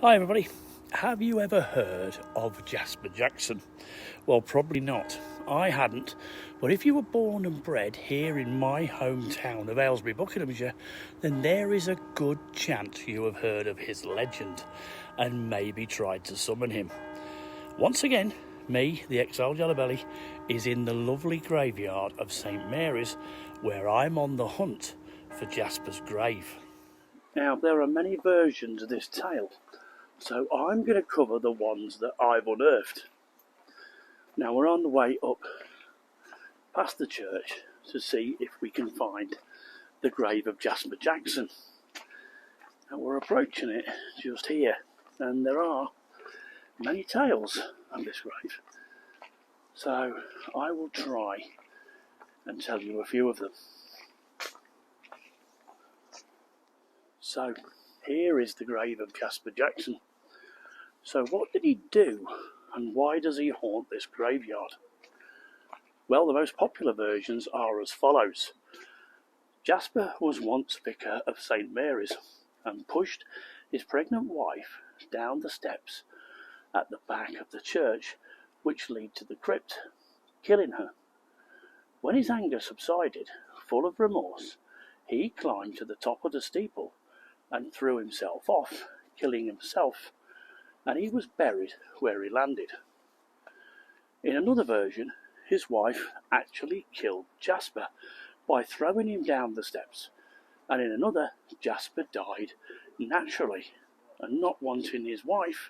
Hi everybody, have you ever heard of Jasper Jackson? Well, probably not. I hadn't, but if you were born and bred here in my hometown of Aylesbury, Buckinghamshire, then there is a good chance you have heard of his legend and maybe tried to summon him. Once again, me, the ex-old Yellowbelly, is in the lovely graveyard of St Mary's, where I'm on the hunt for Jasper's grave. Now, there are many versions of this tale, so I'm going to cover the ones that I've unearthed. Now we're on the way up past the church to see if we can find the grave of Jasper Jackson. And we're approaching it just here, and there are many tales of this grave. So I will try and tell you a few of them. So here is the grave of Jasper Jackson. So what did he do, and why does he haunt this graveyard? Well, the most popular versions are as follows. Jasper was once vicar of St Mary's and pushed his pregnant wife down the steps at the back of the church which lead to the crypt, killing her. When his anger subsided, full of remorse, he climbed to the top of the steeple and threw himself off, killing himself, and he was buried where he landed. In another version, his wife actually killed Jasper by throwing him down the steps, and in another, Jasper died naturally, and not wanting his wife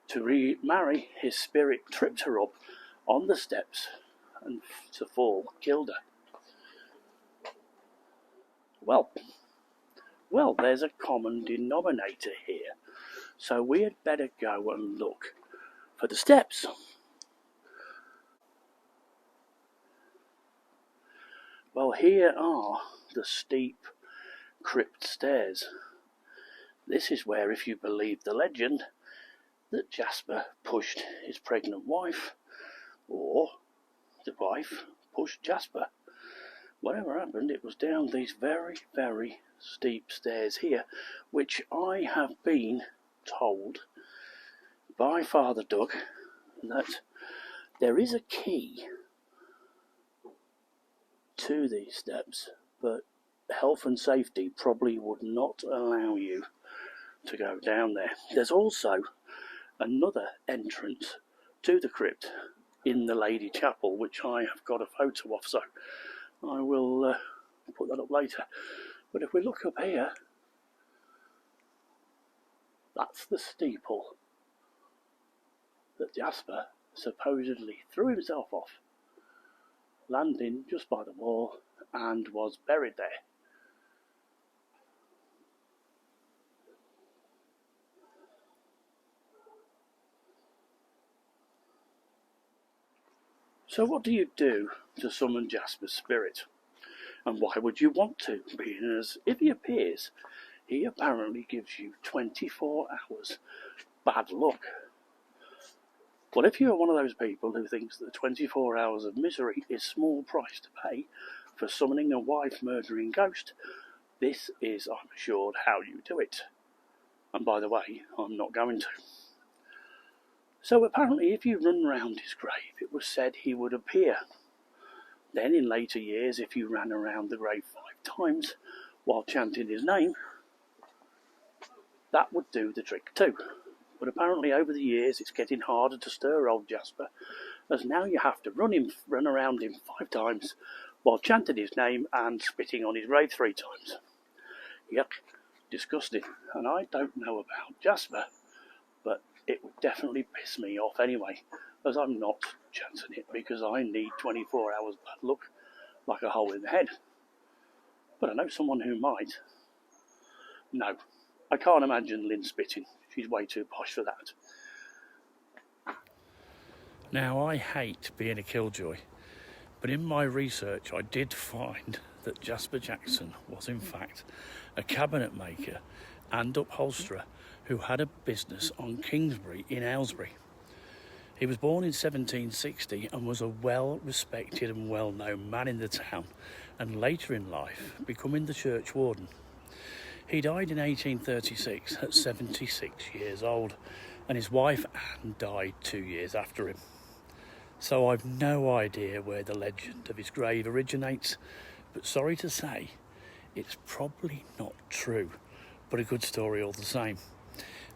to remarry, his spirit tripped her up on the steps and to fall killed her. Well, there's a common denominator here, so we had better go and look for the steps. Well, here are the steep crypt stairs. This is where, if you believe the legend, that Jasper pushed his pregnant wife, or the wife pushed Jasper. Whatever happened, it was down these very, very steep stairs here, which I have been told by Father Doug that there is a key to these steps, but health and safety probably would not allow you to go down there. There's also another entrance to the crypt in the Lady Chapel, which I have got a photo of, so I will put that up later. But if we look up here, that's the steeple that Jasper supposedly threw himself off, landing just by the wall, and was buried there. So what do you do to summon Jasper's spirit? And why would you want to? Being as if he appears, he apparently gives you 24 hours bad luck. Well, if you're one of those people who thinks that 24 hours of misery is small price to pay for summoning a wife-murdering ghost, this is, I'm assured, how you do it. And by the way, I'm not going to. So apparently if you run round his grave, it was said he would appear. Then in later years, if you ran around the grave 5 times while chanting his name, that would do the trick too. But apparently over the years it's getting harder to stir old Jasper, as now you have to run around him 5 times while chanting his name and spitting on his grave 3 times. Yuck, disgusting. And I don't know about Jasper, but it would definitely piss me off anyway, as I'm not chanting it because I need 24 hours bad luck like a hole in the head. But I know someone who might. No, I can't imagine Lynn spitting. She's way too posh for that. Now, I hate being a killjoy, but in my research I did find that Jasper Jackson was in fact a cabinet maker and upholsterer who had a business on Kingsbury in Aylesbury. He was born in 1760 and was a well-respected and well-known man in the town, and later in life becoming the church warden. He died in 1836 at 76 years old, and his wife Anne died 2 years after him. So I've no idea where the legend of his grave originates, but sorry to say, it's probably not true, but a good story all the same.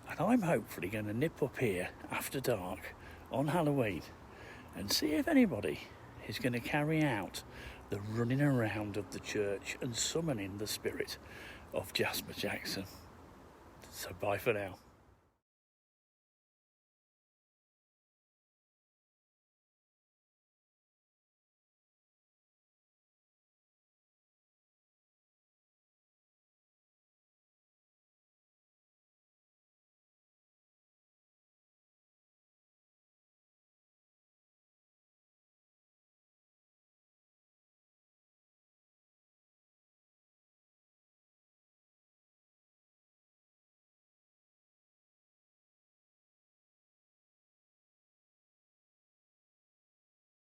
And I'm hopefully going to nip up here after dark on Halloween and see if anybody is going to carry out the running around of the church and summoning the spirit of Jasper Jackson. So bye for now.